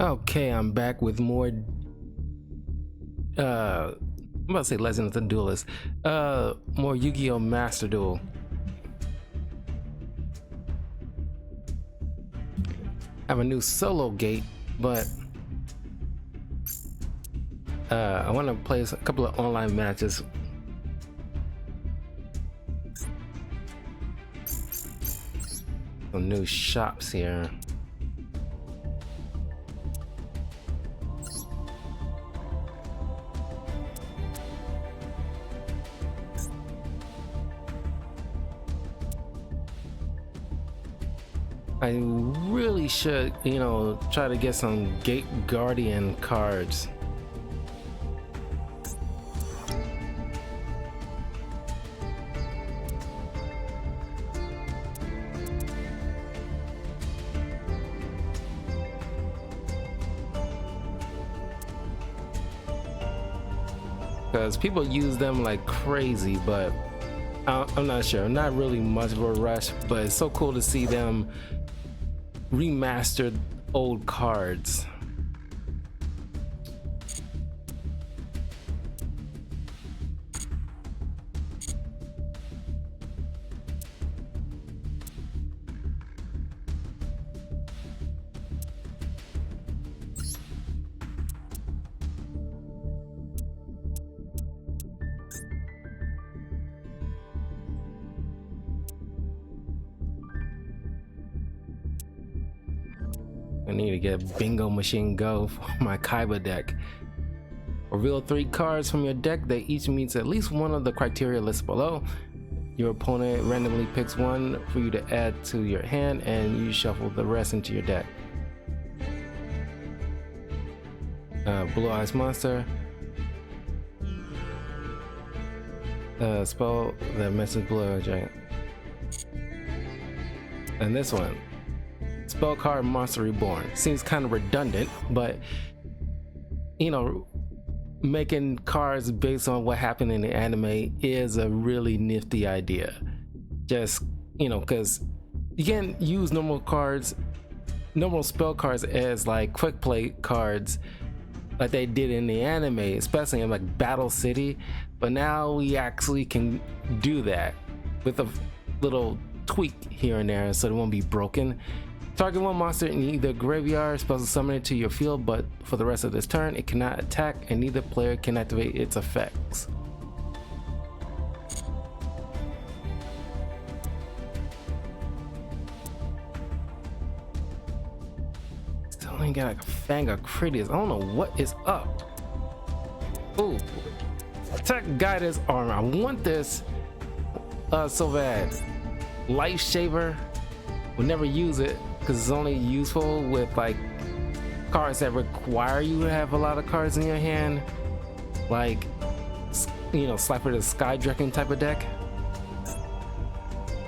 Okay, I'm back with more I'm about to say Legend of the Duelist. More Yu-Gi-Oh! Master Duel. I have a new solo gate, but I want to play a couple of online matches. Some new shops here. I really should, try to get some Gate Guardian cards. Because people use them like crazy, but I'm not sure. Not really much of a rush, but it's so cool to see them remastered old cards. I need to get a bingo machine go for my Kaiba deck. Reveal 3 cards from your deck that each meets at least one of the criteria listed below. Your opponent randomly picks one for you to add to your hand, and you shuffle the rest into your deck. Blue Eyes Monster. Spell that messes Blue Eyes Giant. And this one. Spell card Monster Reborn. Seems kind of redundant, but making cards based on what happened in the anime is a really nifty idea. Just because you can't use normal spell cards as like quick play cards like they did in the anime, especially in like Battle City, but now we actually can do that with a little tweak here and there so it won't be broken. Target one monster in either graveyard, special summon it to your field, but for the rest of this turn, it cannot attack and neither player can activate its effects. Still ain't got a Fang of Critias. I don't know what is up. Ooh, attack guidance armor. I want this so bad. Life Shaver. We'll never use it because it's only useful with like cards that require you to have a lot of cards in your hand, like Slifer the Sky Dragon type of deck,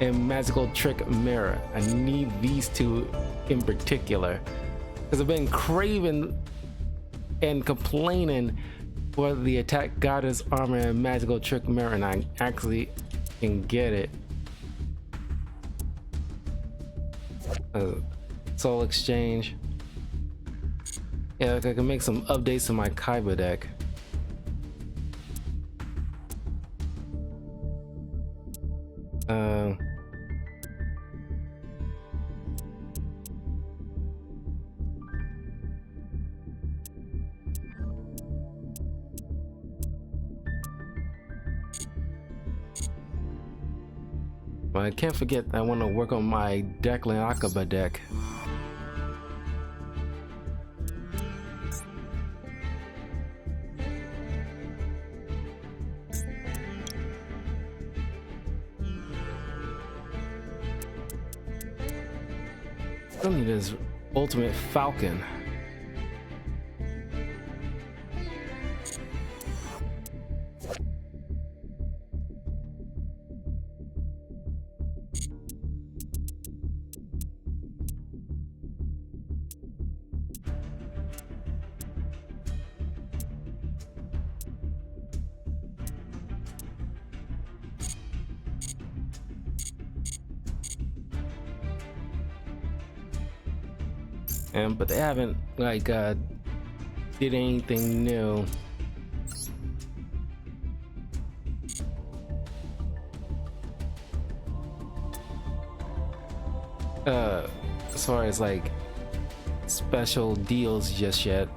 and Magical Trick Mirror. I need these two in particular because I've been craving and complaining for the Attack Goddess Armor and Magical Trick Mirror, and I actually can get it. Soul Exchange. Yeah, I can make some updates to my Kaiba deck. But I can't forget I want to work on my Declan Akaba deck. Still need his Ultimate Falcon. and but they haven't like did anything new. As far as like special deals just yet.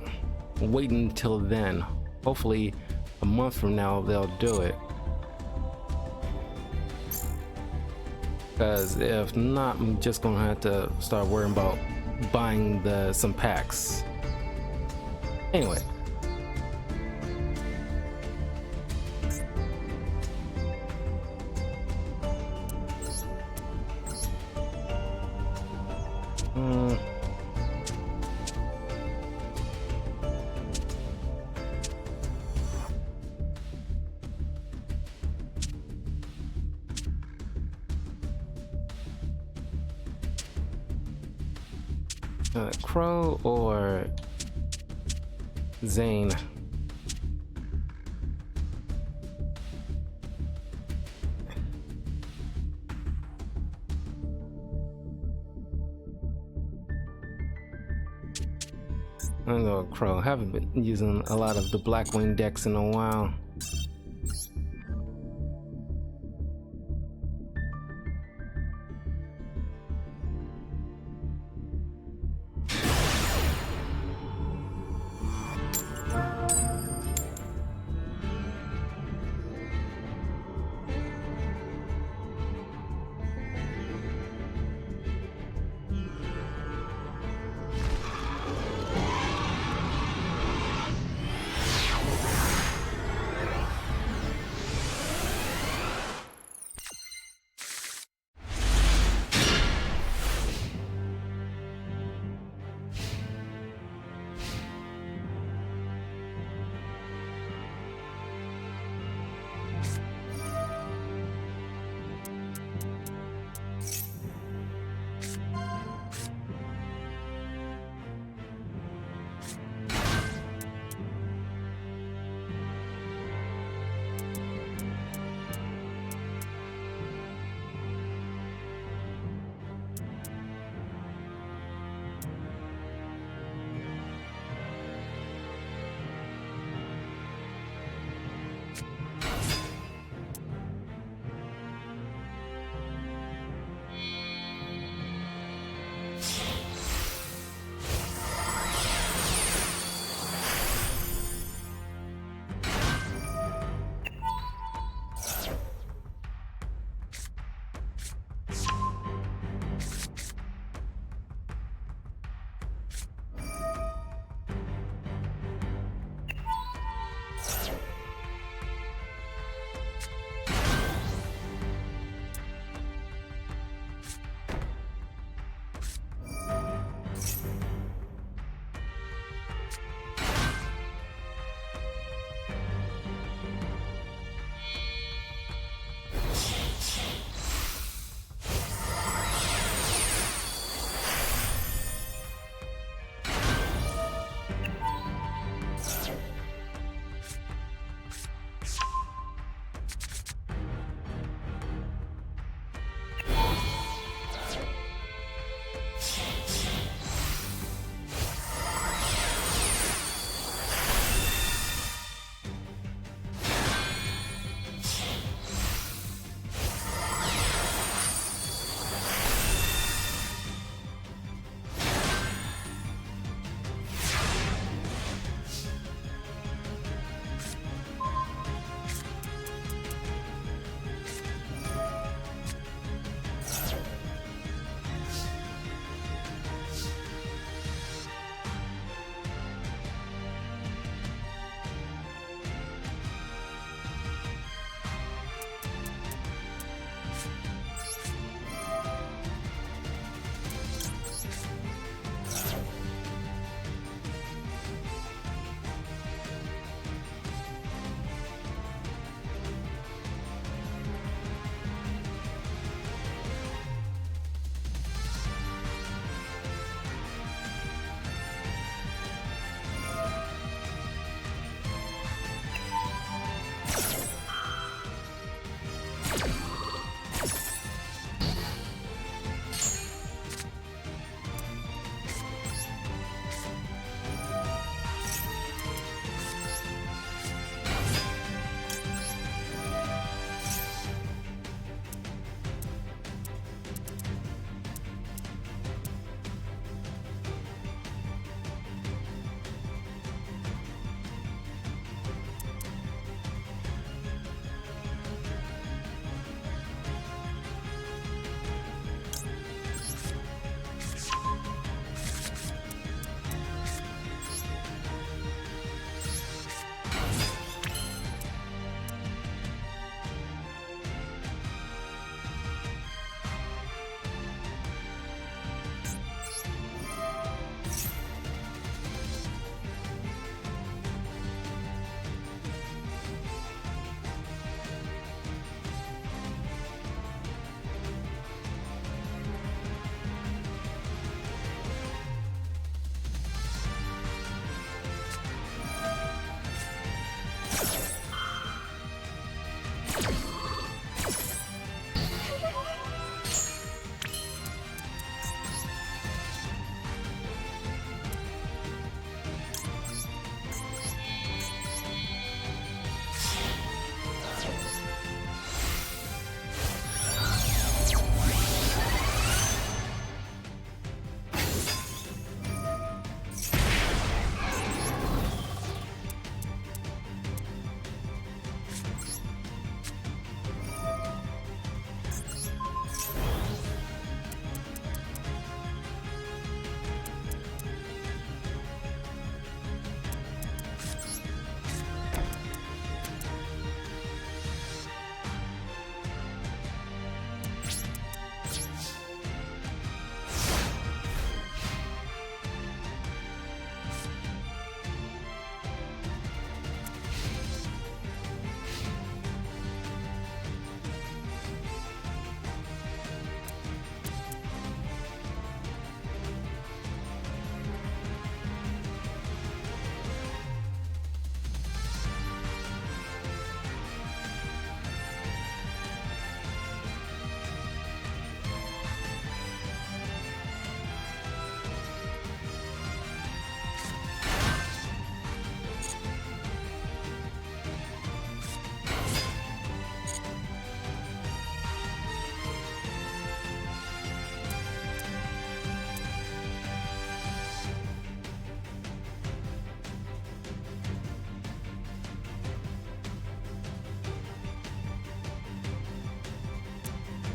Waiting until then. Hopefully a month from now they'll do it. Because if not, I'm just gonna have to start worrying about buying some packs. Anyway. Crow or Zane? I'm gonna go Crow. Haven't been using a lot of the Blackwing decks in a while.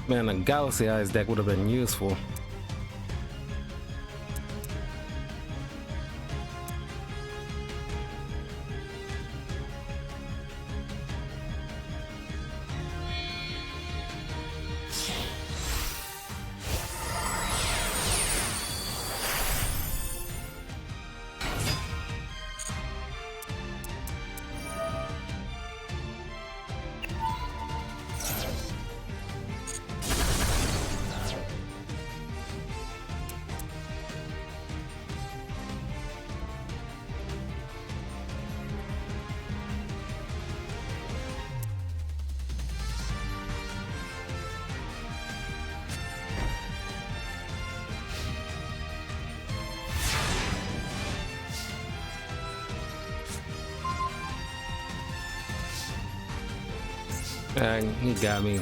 Man, a Galaxy Eyes deck would have been useful. He got me.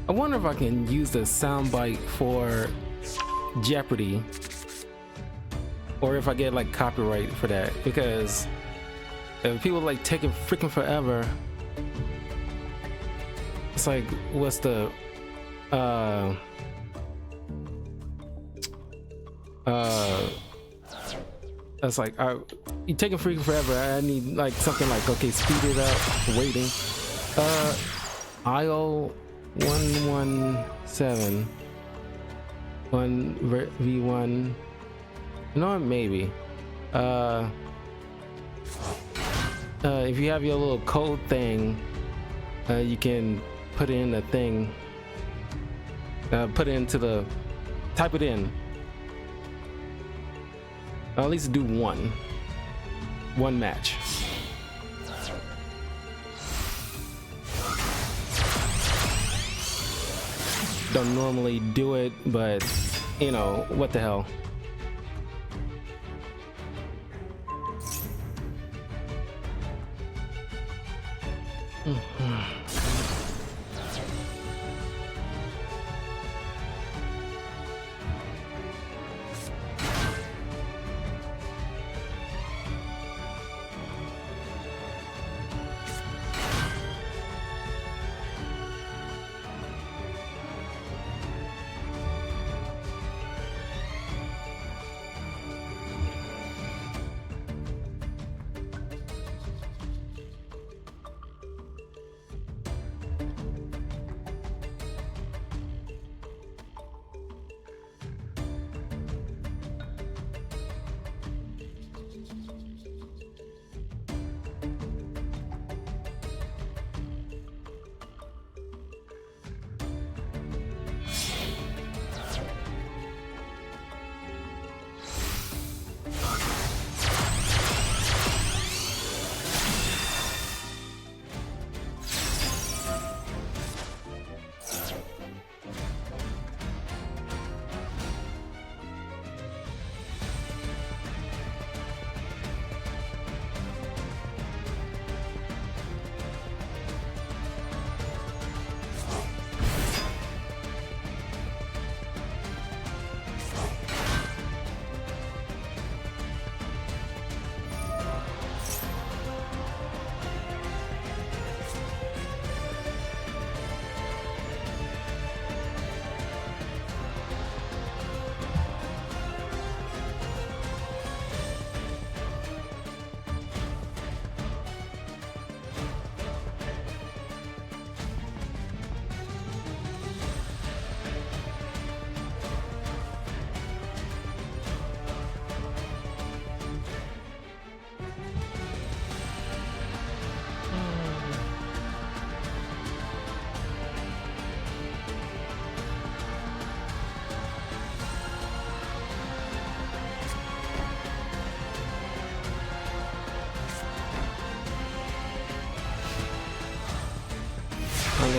I wonder if I can use the soundbite for Jeopardy, or if I get like copyright for that, because if people like taking freaking forever, it's like, what's the that's like, you taking freaking forever. I need like something like, okay, speed it up, waiting. IO 117 1v1. You know what? Maybe. If you have your little code thing, you can put in a thing. Put it into the. Type it in. At least do one match. Don't normally do it, but you know, what the hell.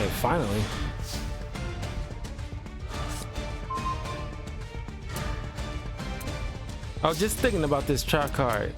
Okay, finally. I was just thinking about this trap card.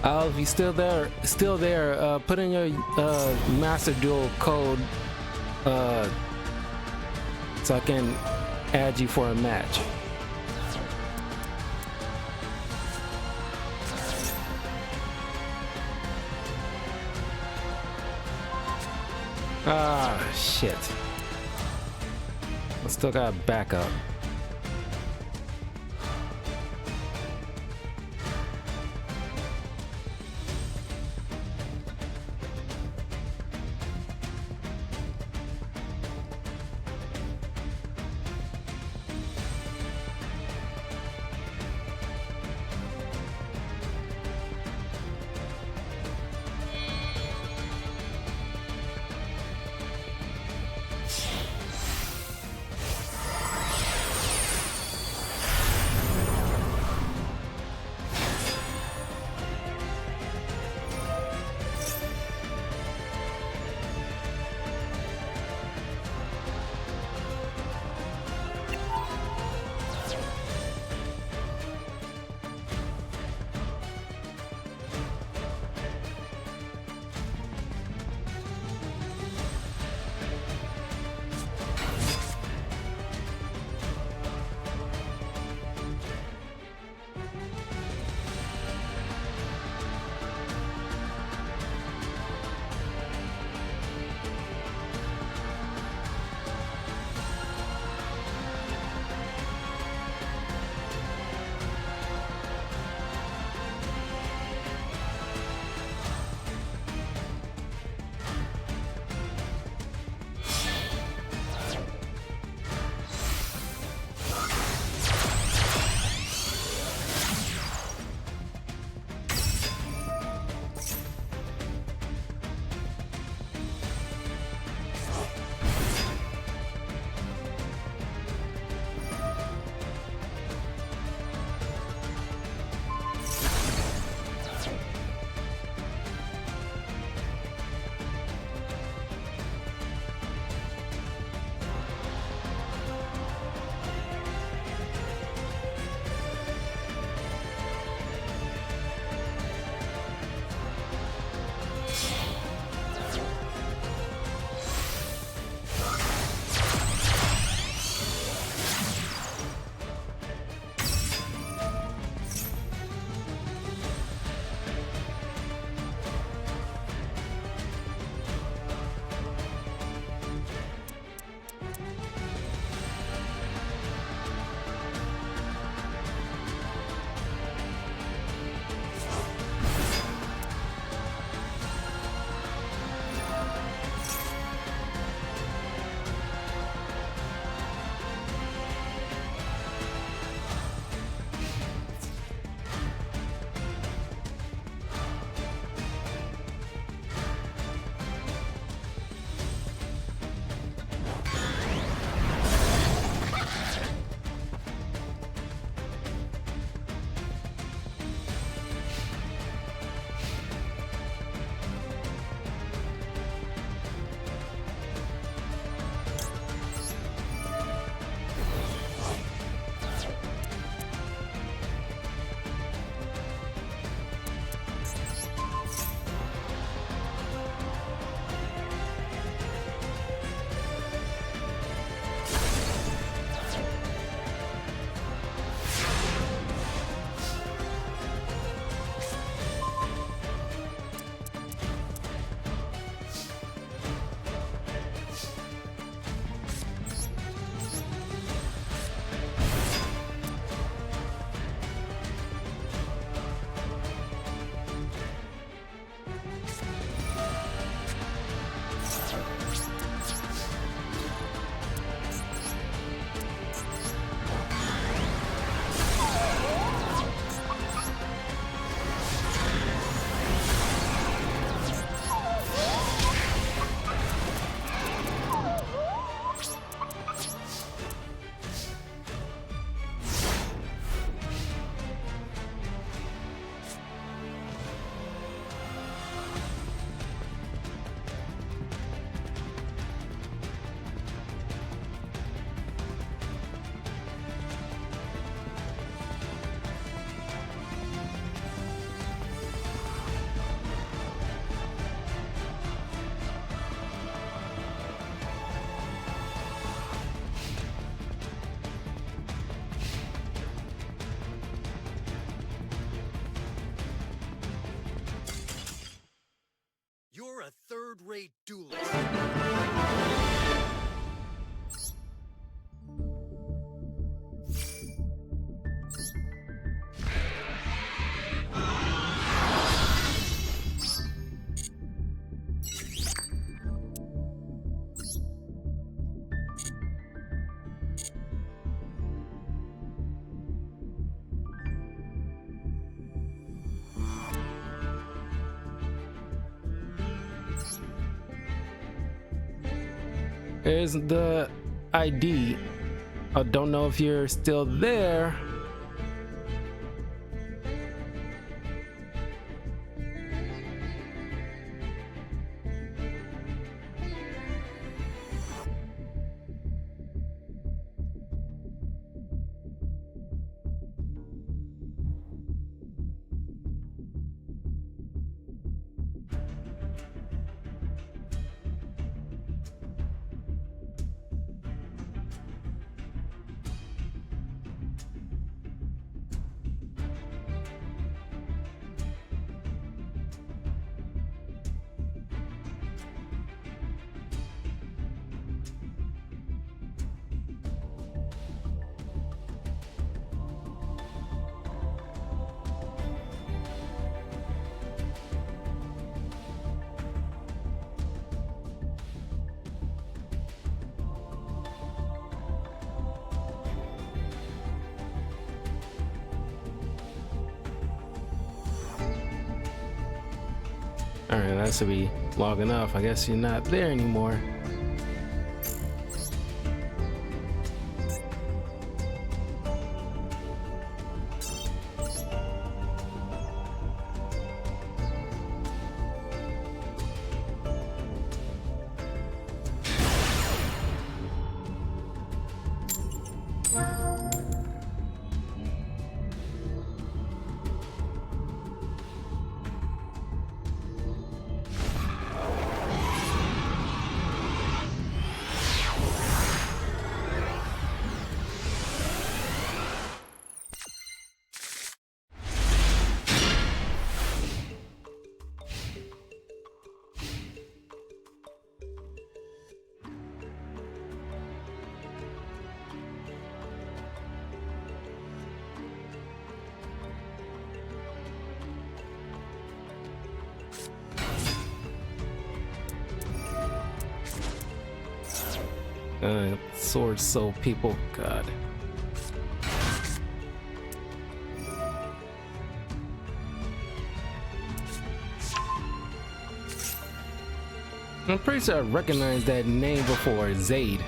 If you still there, put in your Master Duel code so I can add you for a match. Ah, shit. I still got backup. legendary duelist. Here's the ID. I don't know if you're still there. All right, that should be long enough. I guess you're not there anymore. Sword soul people, God. I'm pretty sure I recognized that name before, Zaid.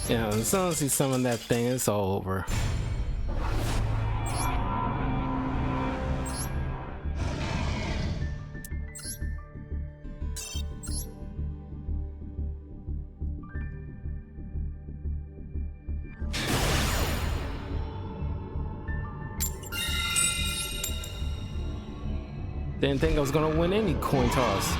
Yeah, as soon as you summon that thing, it's all over. Didn't think I was gonna win any coin toss.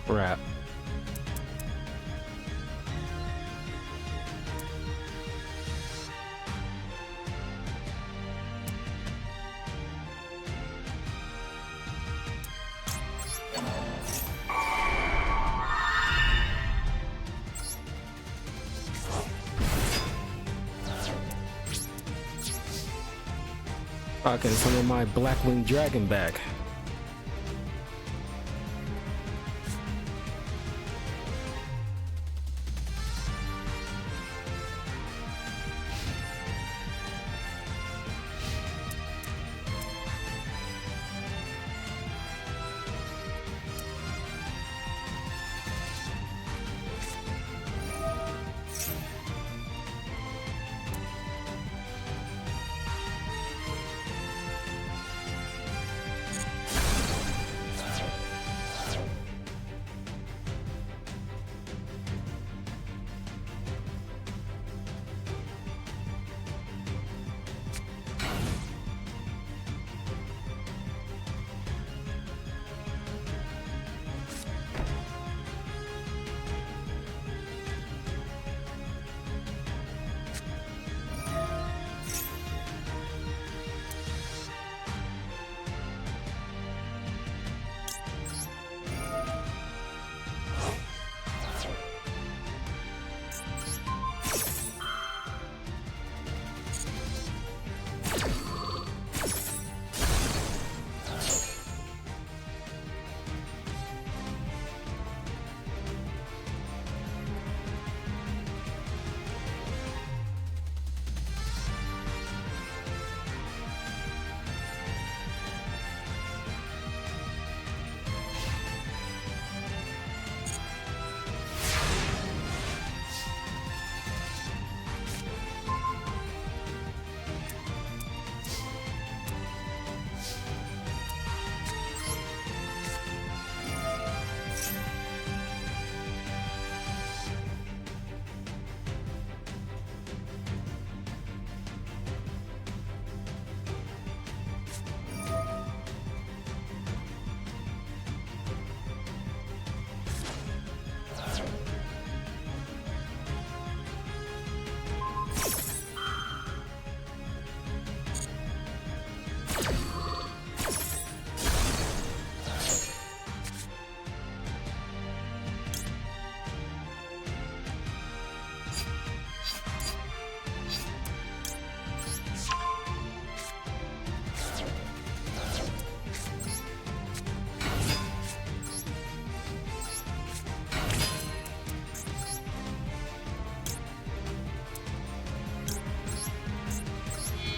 Wrap. I can summon my Blackwing Dragon back.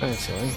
actually.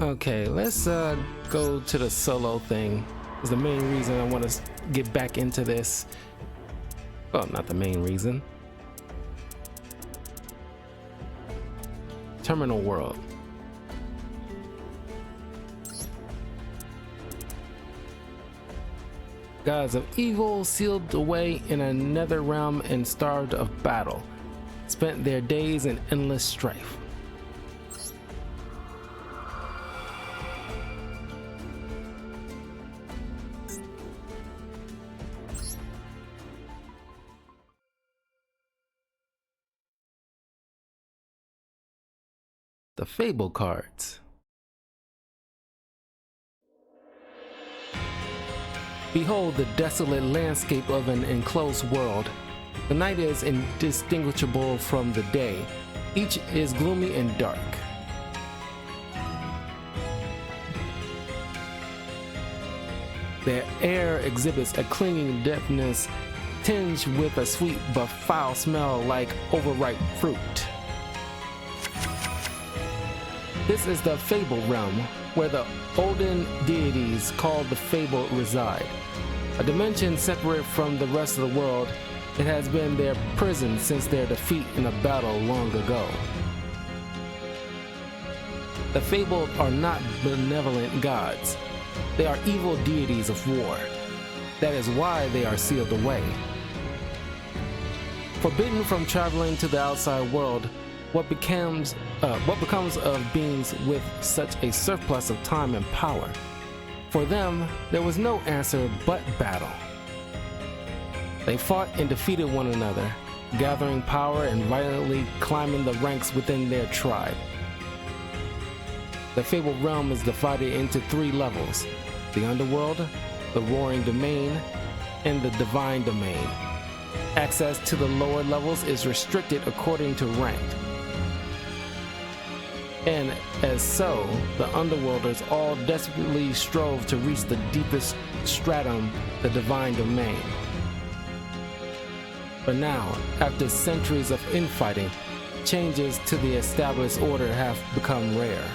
Okay, let's go to the solo thing. Is the main reason I want to get back into this. Well, not the main reason. Terminal World. Gods of evil, sealed away in a nether realm and starved of battle, spent their days in endless strife. The Fable cards. Behold the desolate landscape of an enclosed world. The night is indistinguishable from the day. Each is gloomy and dark. The air exhibits a clinging dampness tinged with a sweet but foul smell like overripe fruit. This is the Fable realm, where the olden deities called the Fable reside. A dimension separate from the rest of the world, it has been their prison since their defeat in a battle long ago. The Fabled are not benevolent gods. They are evil deities of war. That is why they are sealed away. Forbidden from traveling to the outside world, what becomes of beings with such a surplus of time and power? For them, there was no answer but battle. They fought and defeated one another, gathering power and violently climbing the ranks within their tribe. The Fabled realm is divided into 3 levels: the Underworld, the Roaring Domain, and the Divine Domain. Access to the lower levels is restricted according to rank. And as so, the Underworlders all desperately strove to reach the deepest stratum, the Divine Domain. But now, after centuries of infighting, changes to the established order have become rare.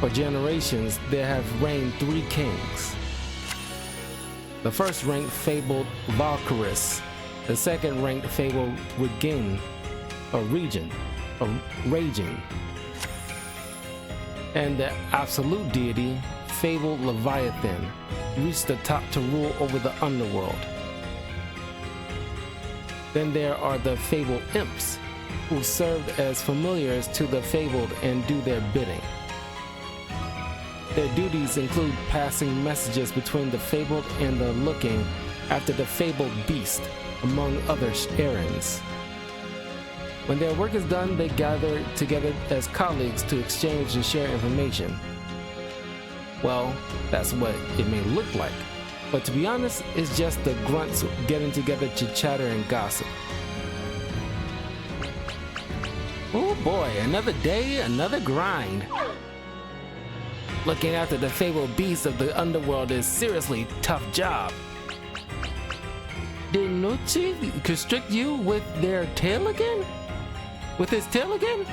For generations, there have reigned 3 kings. The first ranked fabled Valkyris, the second ranked fabled Raging, and the absolute deity, fabled Leviathan, reached the top to rule over the underworld. Then there are the fabled imps, who served as familiars to the fabled and do their bidding. Their duties include passing messages between the fabled and the looking after the fabled beast, among other errands. When their work is done, they gather together as colleagues to exchange and share information. Well, that's what it may look like, but to be honest, it's just the grunts getting together to chatter and gossip. Oh boy, another day, another grind. Looking after the fabled beasts of the underworld is seriously tough job. Did Nuchi constrict you with their tail again? With his tail again?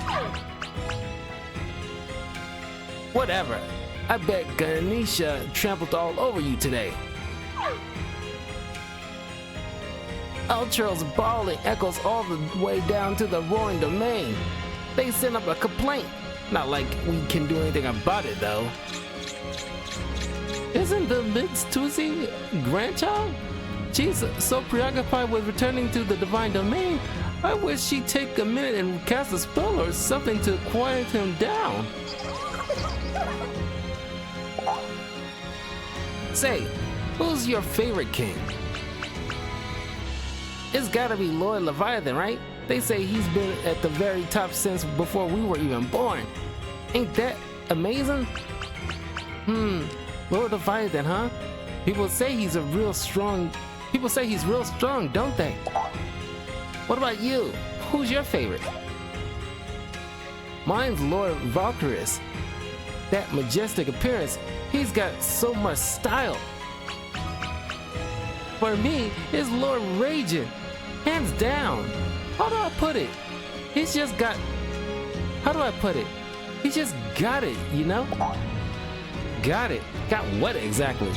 Whatever. I bet Ganesha trampled all over you today. Ultra's bawling echoes all the way down to the roaring domain. They sent up a complaint. Not like we can do anything about it, though. Isn't the Mitsutusi grandchild? She's so preoccupied with returning to the divine domain. I wish she'd take a minute and cast a spell or something to quiet him down. Say, who's your favorite king? It's gotta be Lord Leviathan, right? They say he's been at the very top since before we were even born. Ain't that amazing? Lord Leviathan, huh? People say he's real strong, don't they? What about you? Who's your favorite? Mine's Lord Valkyries. That majestic appearance, he's got so much style. For me, it's Lord Raging. Hands down. How do I put it? He's just got... How do I put it? He just got it, you know? Got it. Got what exactly?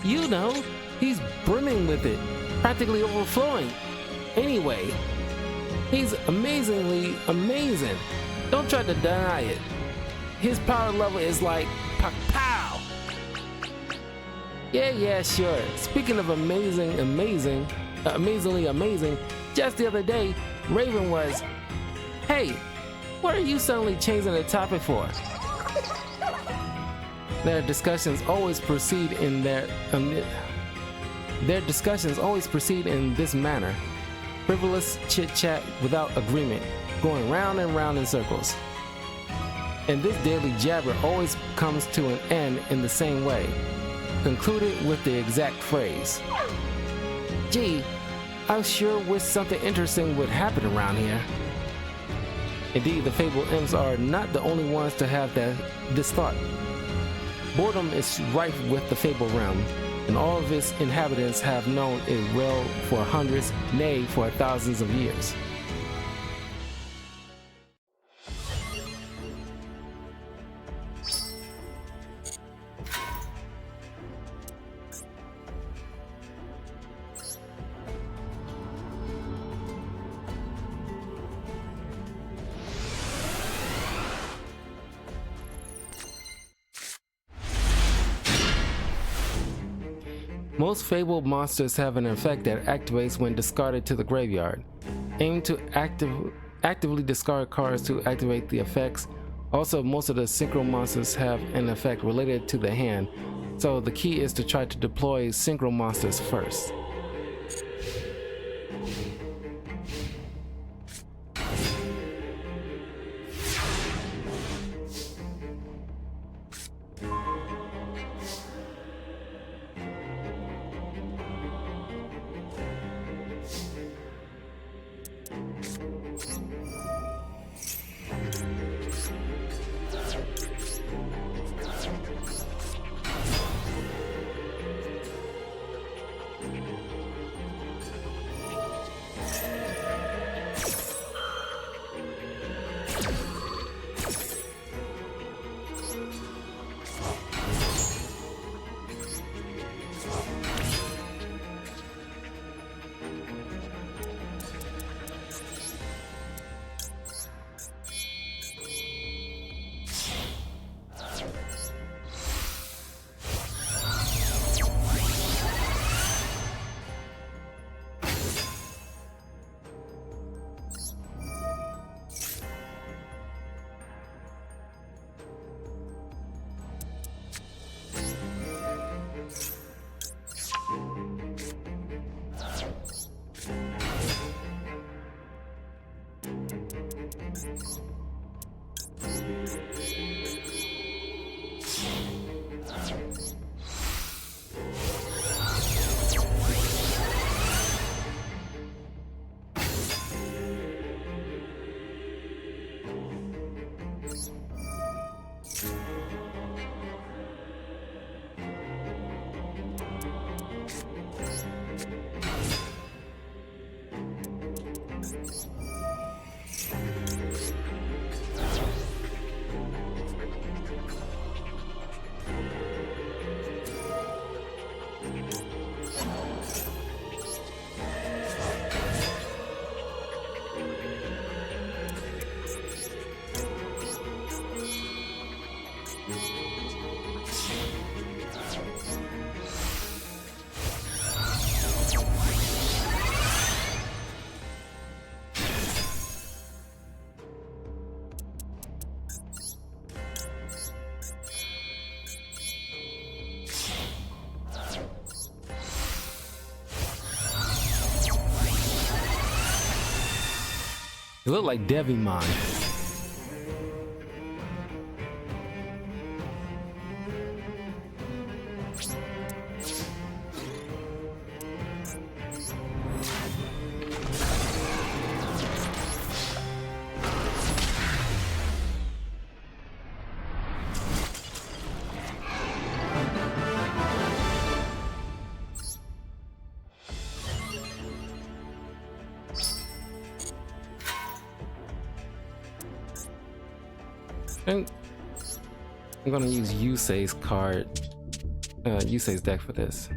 You know, he's brimming with it. Practically overflowing. Anyway, he's amazingly amazing. Don't try to deny it. His power level is like pow. Yeah, sure. Speaking of amazingly amazing, just the other day, Raven was, hey, what are you suddenly changing the topic for? Their discussions always proceed in this manner. Frivolous chit-chat without agreement, going round and round in circles. And this daily jabber always comes to an end in the same way, concluded with the exact phrase. Gee, I sure wish something interesting would happen around here. Indeed, the fabled imps are not the only ones to have this thought. Boredom is rife with the fabled realm, and all of its inhabitants have known it well for hundreds, nay, for thousands of years. Most fabled monsters have an effect that activates when discarded to the graveyard. Aim to actively discard cards to activate the effects. Also, most of the synchro monsters have an effect related to the hand, so the key is to try to deploy synchro monsters first. It looked like Devimon. And I'm gonna use Yusei's card, Yusei's deck for this.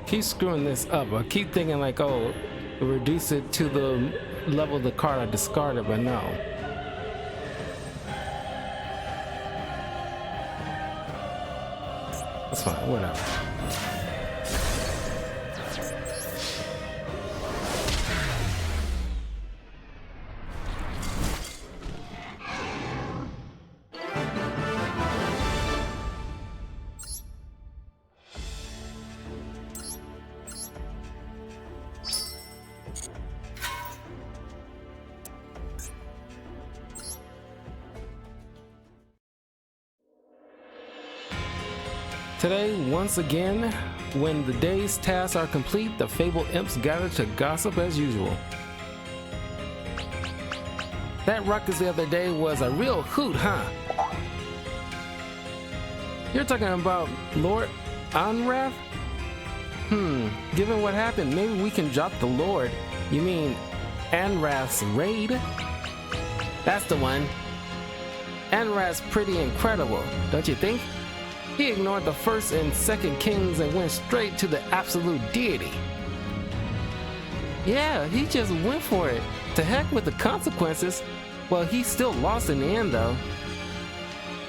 keep screwing this up. I keep thinking like, oh, reduce it to the level of the card I discarded, but no. That's fine, whatever. Today, once again, when the day's tasks are complete, the Fable Imps gather to gossip as usual. That ruckus the other day was a real hoot, huh? You're talking about Lord Anrath? Given what happened, maybe we can drop the Lord. You mean Anrath's raid? That's the one. Anrath's pretty incredible, don't you think? He ignored the first and second kings and went straight to the absolute deity. Yeah, he just went for it. To heck with the consequences. Well, he still lost in the end, though.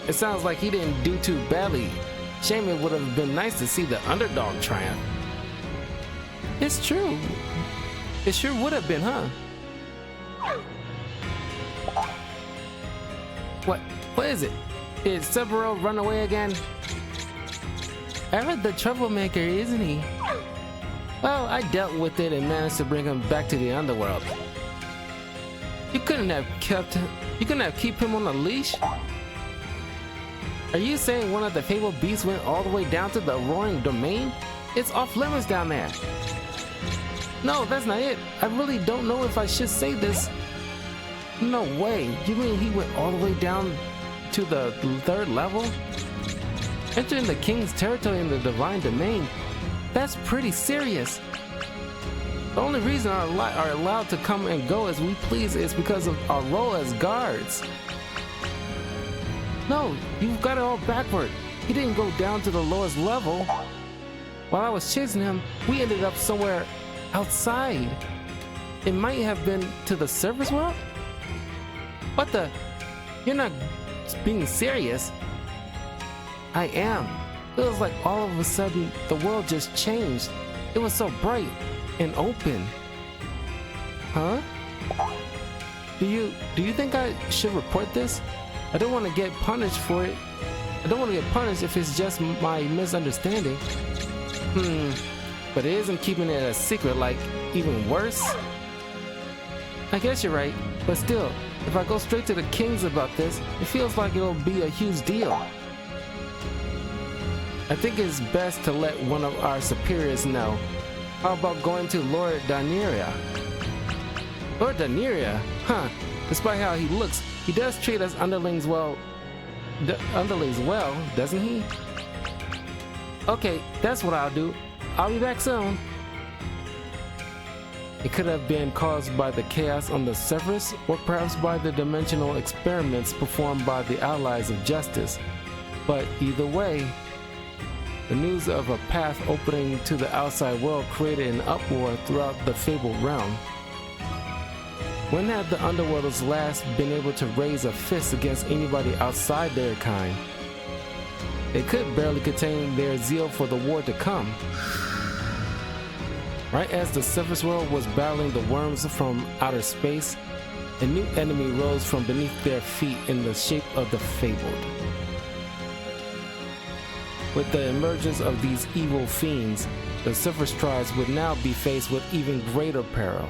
It sounds like he didn't do too badly. Shame it would have been nice to see the underdog triumph. It's true. It sure would have been, huh? What is it? Did Severo run away again? Ever the troublemaker, isn't he? Well, I dealt with it and managed to bring him back to the underworld. You couldn't have kept him on a leash? Are you saying one of the fabled beasts went all the way down to the roaring domain? It's off limits down there. No, that's not it. I really don't know if I should say this. No way. You mean he went all the way down to the third level? Entering the king's territory in the divine domain? That's pretty serious. The only reason our are allowed to come and go as we please is because of our role as guards. No, you've got it all backward. He didn't go down to the lowest level. While I was chasing him, we ended up somewhere outside. It might have been to the surface world? What the? You're not being serious. I am. It was like all of a sudden the world just changed. It was so bright and open. Huh? Do you think I should report this? I don't want to get punished for it. I don't want to get punished if it's just my misunderstanding. But it isn't keeping it a secret, like even worse. I guess you're right, but still, if I go straight to the kings about this, it feels like it'll be a huge deal. I think it's best to let one of our superiors know. How about going to Lord Daneria? Lord Daneria? Huh. Despite how he looks, he does treat us underlings well, doesn't he? Okay, that's what I'll do. I'll be back soon. It could have been caused by the chaos on the surface, or perhaps by the dimensional experiments performed by the allies of justice. But either way, the news of a path opening to the outside world created an uproar throughout the fabled realm. When had the underworlders last been able to raise a fist against anybody outside their kind? They could barely contain their zeal for the war to come. Right as the surface world was battling the worms from outer space, a new enemy rose from beneath their feet in the shape of the fabled. With the emergence of these evil fiends, the surface tribes would now be faced with even greater peril.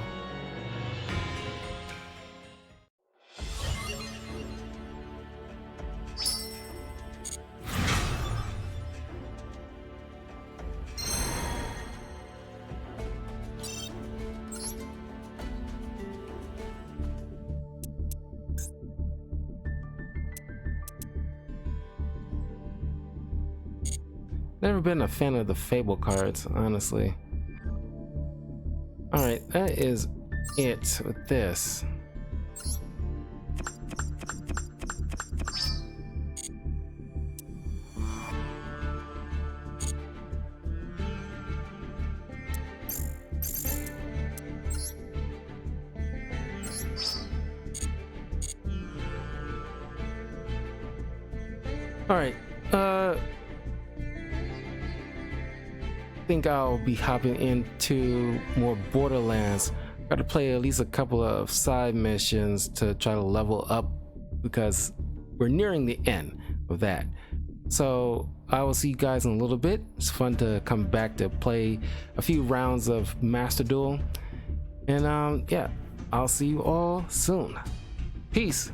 Never been a fan of the Fable cards, honestly. Alright, that is it with this. All right. Think I'll be hopping into more Borderlands. Got to play at least a couple of side missions to try to level up because we're nearing the end of that. So I will see you guys in a little bit. It's fun to come back to play a few rounds of Master Duel. And yeah, I'll see you all soon. Peace.